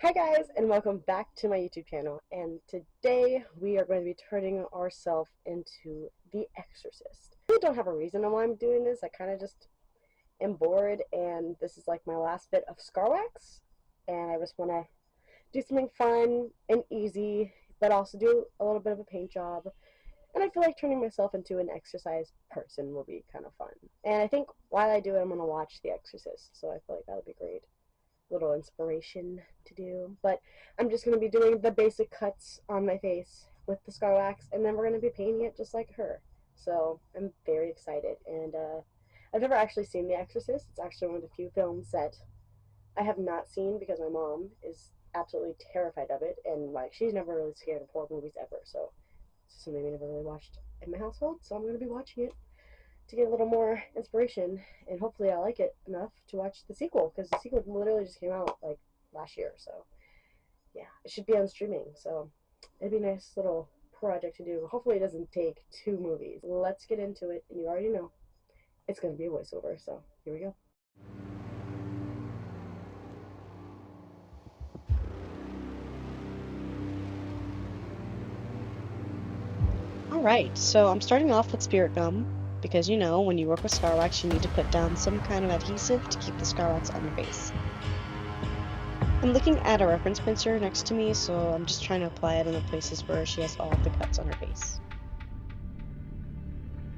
Hi guys, and welcome back to my YouTube channel, and today we are going to be turning ourselves into the Exorcist. I really don't have a reason on why I'm doing this. I kind of just am bored, and this is like my last bit of scar wax, and I just want to do something fun and easy, but also do a little bit of a paint job, and I feel like turning myself into an exercise person will be kind of fun. And I think while I do it, I'm going to watch The Exorcist, so I feel like that would be great little inspiration to do. But I'm just going to be doing the basic cuts on my face with the scar wax, and then we're going to be painting it just like her. So I'm very excited, and I've never actually seen The Exorcist. It's actually one of the few films that I have not seen because my mom is absolutely terrified of it, and like she's never really scared of horror movies ever. So it's something we never really watched in my household. So I'm going to be watching it to get a little more inspiration, and hopefully I like it enough to watch the sequel, because the sequel literally just came out like last year. So yeah, it should be on streaming, so it'd be a nice little project to do. Hopefully it doesn't take 2 movies. Let's get into it, and you already know it's going to be a voiceover, so here we go. Alright, so I'm starting off with spirit gum, because you know, when you work with scar wax, you need to put down some kind of adhesive to keep the scar wax on your face. I'm looking at a reference pincer next to me, so I'm just trying to apply it in the places where she has all of the cuts on her face.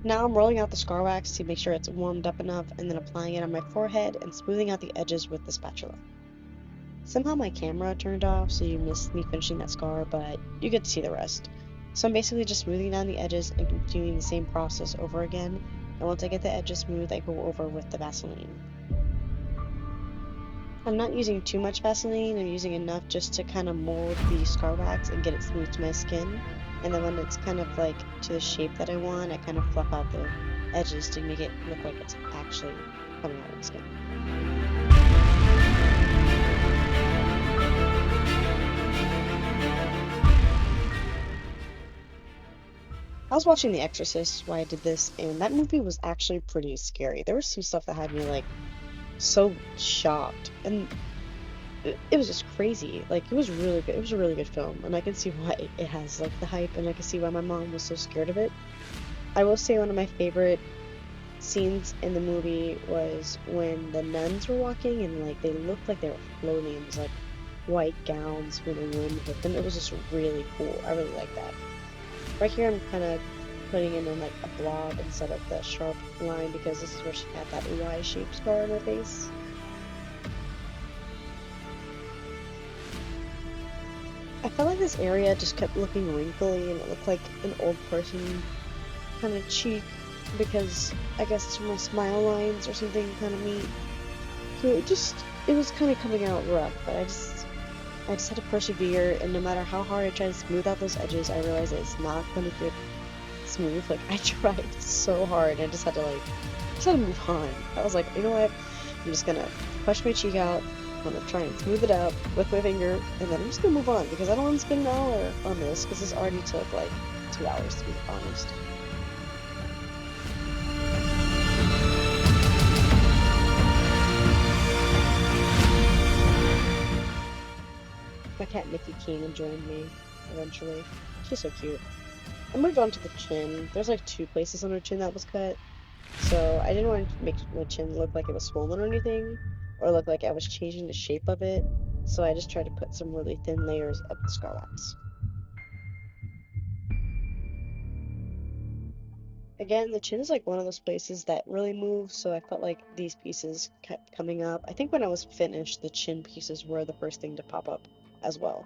Now I'm rolling out the scar wax to make sure it's warmed up enough, and then applying it on my forehead and smoothing out the edges with the spatula. Somehow my camera turned off, so you missed me finishing that scar, but you get to see the rest. So I'm basically just smoothing down the edges and continuing the same process over again, and once I get the edges smooth, I go over with the Vaseline. I'm not using too much Vaseline, I'm using enough just to kind of mold the scar wax and get it smooth to my skin. And then when it's kind of like to the shape that I want, I kind of fluff out the edges to make it look like it's actually coming out of my skin. I was watching The Exorcist while I did this, and that movie was actually pretty scary. There was some stuff that had me like so shocked, and it was just crazy. Like, it was really good. It was a really good film, and I can see why it has like the hype, and I can see why my mom was so scared of it. I will say one of my favorite scenes in the movie was when the nuns were walking, and like they looked like they were floating in these like white gowns when the wind hit them. It was just really cool. I really like that. Right here, I'm kind of putting in like a blob instead of the sharp line, because this is where she had that Y-shaped scar on her face. I felt like this area just kept looking wrinkly, and it looked like an old person kind of cheek, because I guess it's from my smile lines or something kind of neat. So it was kind of coming out rough, but I just had to persevere, and no matter how hard I try to smooth out those edges, I realize that it's not going to get smooth. Like, I tried so hard, and I just had to move on. I was like, you know what, I'm just gonna push my cheek out, I'm gonna try and smooth it out with my finger, and then I'm just gonna move on, because I don't want to spend an hour on this, because this already took like 2 hours, to be honest. My cat Mickey came and joined me eventually. She's so cute. I moved on to the chin. There's like 2 places on her chin that was cut, so I didn't want to make my chin look like it was swollen or anything, or look like I was changing the shape of it, so I just tried to put some really thin layers of the scar wax. Again, the chin is like one of those places that really moves, so I felt like these pieces kept coming up. I think when I was finished, the chin pieces were the first thing to pop up as well.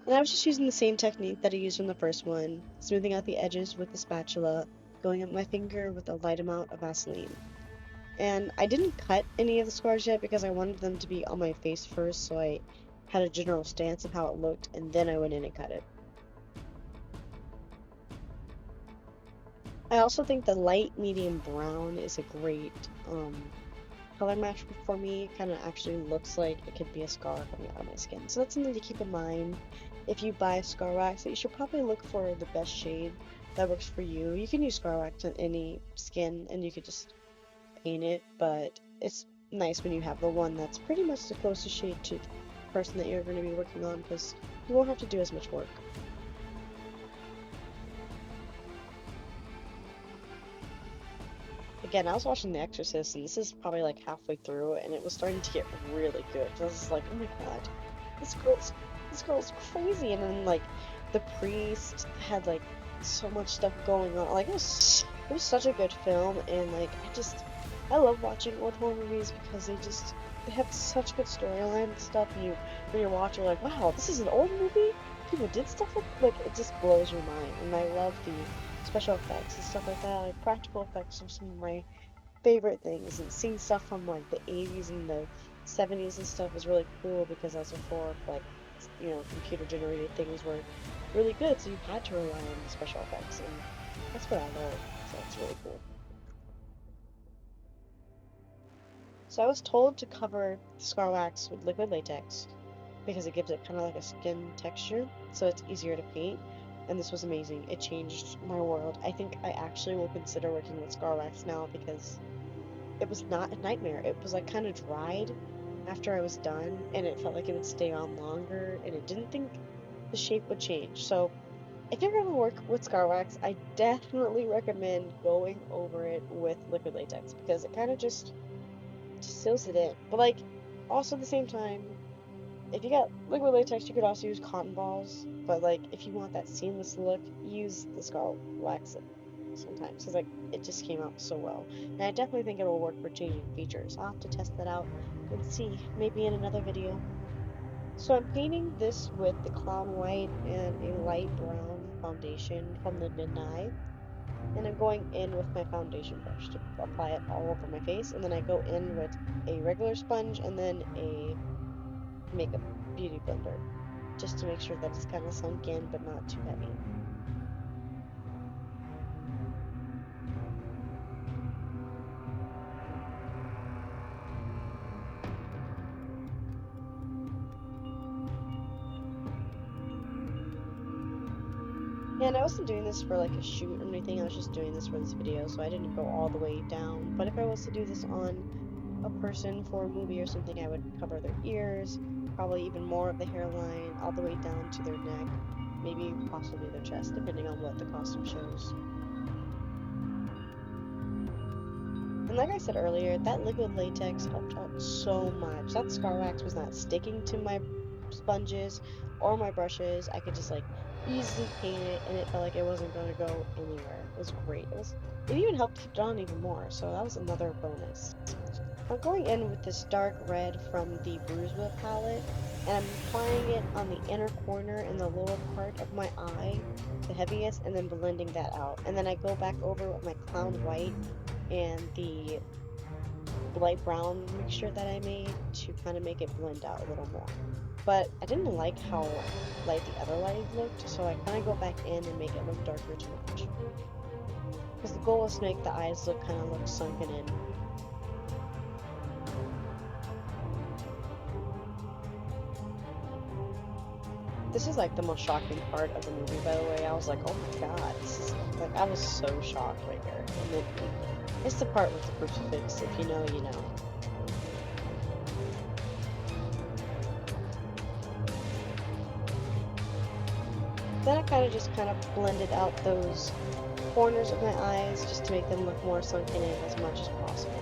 And I was just using the same technique that I used in the first one, smoothing out the edges with the spatula, going up my finger with a light amount of Vaseline. And I didn't cut any of the scars yet because I wanted them to be on my face first, so I had a general stance of how it looked, and then I went in and cut it. I also think the light medium brown is a great color match for me. It kind of actually looks like it could be a scar coming out of my skin. So that's something to keep in mind. If you buy scar wax, that you should probably look for the best shade that works for you. You can use scar wax on any skin, and you could just paint it, but it's nice when you have the one that's pretty much the closest shade to the person that you're going to be working on, because you won't have to do as much work. Again, I was watching The Exorcist, and this is probably like halfway through, and it was starting to get really good. I was like, oh my god, this girl's crazy. And then like the priest had like so much stuff going on. Like it was such a good film, and like I love watching old horror movies because they have such good storyline and stuff. And when you're watching, you're like, wow, this is an old movie. People did stuff like it just blows your mind. And I love the special effects and stuff like that. Like practical effects are some of my favorite things, and seeing stuff from like the 80s and the 70s and stuff is really cool, because as before, like, you know, computer generated things were really good, so you had to rely on the special effects, and that's what I love. So it's really cool. So I was told to cover the scar wax with liquid latex because it gives it kind of like a skin texture, so it's easier to paint. And this was amazing. It changed my world. I think I actually will consider working with scar wax now, because it was not a nightmare. It was like kind of dried after I was done, and it felt like it would stay on longer, and it didn't think the shape would change. So if you're going to work with scar wax, I definitely recommend going over it with liquid latex, because it kind of just seals it in. But like, also at the same time, if you got liquid latex, you could also use cotton balls. But like, if you want that seamless look, use the scar wax sometimes, because like it just came out so well. And I definitely think it will work for changing features. I'll have to test that out and see, maybe in another video. So I'm painting this with the Clown White and a light brown foundation from the Nye, and I'm going in with my foundation brush to apply it all over my face, and then I go in with a regular sponge and then a makeup beauty blender, just to make sure that it's kind of sunk in but not too heavy. And I wasn't doing this for like a shoot or anything, I was just doing this for this video, so I didn't go all the way down. But if I was to do this on a person for a movie or something, I would cover their ears, probably even more of the hairline, all the way down to their neck, maybe possibly their chest, depending on what the costume shows. And like I said earlier, that liquid latex helped out so much. That scar wax was not sticking to my sponges or my brushes. I could just like easily paint it, and it felt like it wasn't going to go anywhere. It was great. It even helped keep it on even more, so that was another bonus. I'm going in with this dark red from the Bruise Wheel palette, and I'm applying it on the inner corner in the lower part of my eye, the heaviest, and then blending that out. And then I go back over with my Clown White and the light brown mixture that I made to kind of make it blend out a little more. But I didn't like how light the other light looked, so I kind of go back in and make it look darker to match. Because the goal is to make the eyes look sunken in. This is like the most shocking part of the movie, by the way. I was like, oh my god, this is like, I was so shocked right here. And it's the part with the crucifix. If you know, you know. Then I kind of blended out those corners of my eyes just to make them look more sunken in as much as possible.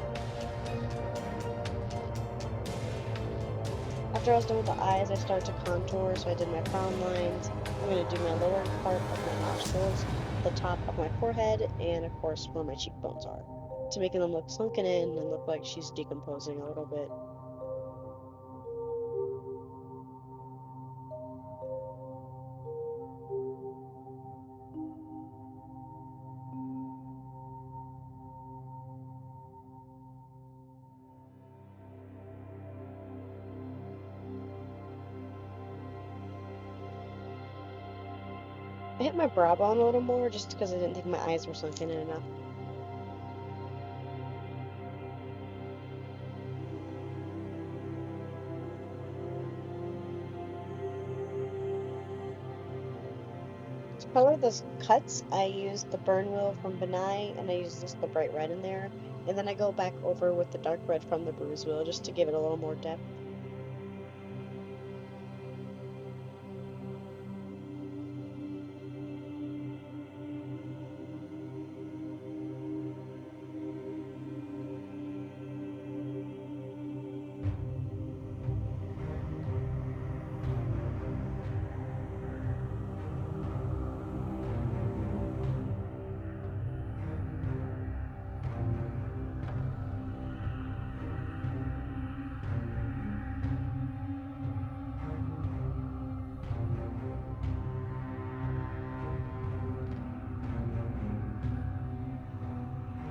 After I was done with the eyes, I started to contour, so I did my frown lines. I'm going to do my lower part of my nostrils, the top of my forehead, and of course where my cheekbones are, to make them look sunken in and look like she's decomposing a little bit. I hit my brow bone a little more just because I didn't think my eyes were sunken in enough. To color the cuts, I used the Burn Wheel from Nye, and I used the bright red in there. And then I go back over with the dark red from the Bruise Wheel just to give it a little more depth.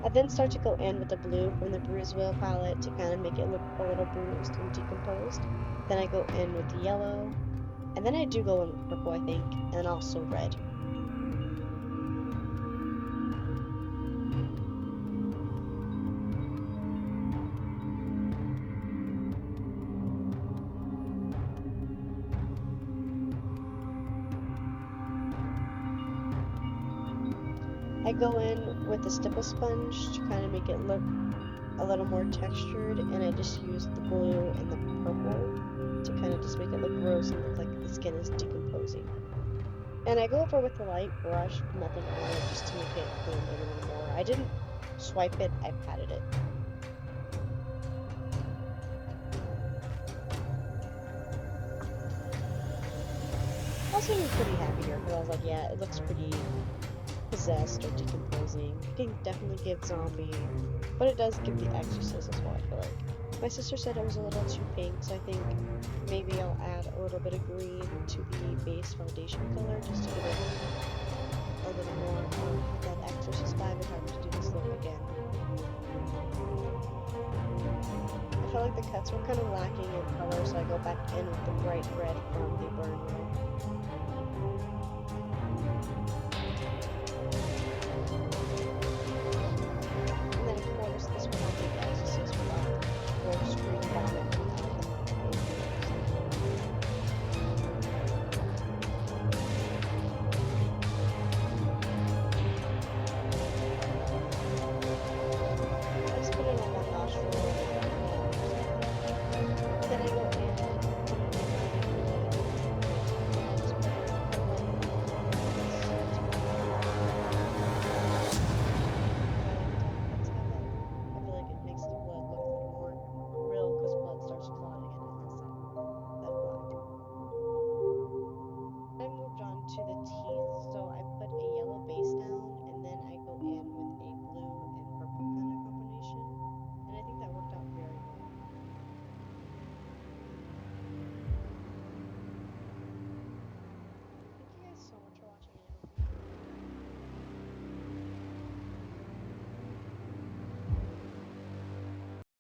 I then start to go in with the blue from the Bruise Wheel palette to kind of make it look a little bruised and decomposed. Then I go in with the yellow, and then I do go in with purple, I think, and also red. I go in with the stipple sponge to kind of make it look a little more textured, and I just use the blue and the purple to kind of just make it look gross and look like the skin is decomposing. And I go over with the light brush, nothing on it, just to make it blend in a little more. I didn't swipe it, I patted it. I was feeling pretty happy here because I was like, yeah, it looks pretty possessed or decomposing. It can definitely give zombie, but it does give the Exorcist as well, I feel like. My sister said it was a little too pink, so I think maybe I'll add a little bit of green to the base foundation color just to give it a little more of that Exorcist vibe if I were to do this look again. I felt like the cuts were kind of lacking in color, so I go back in with the bright red from the Burn Wheel.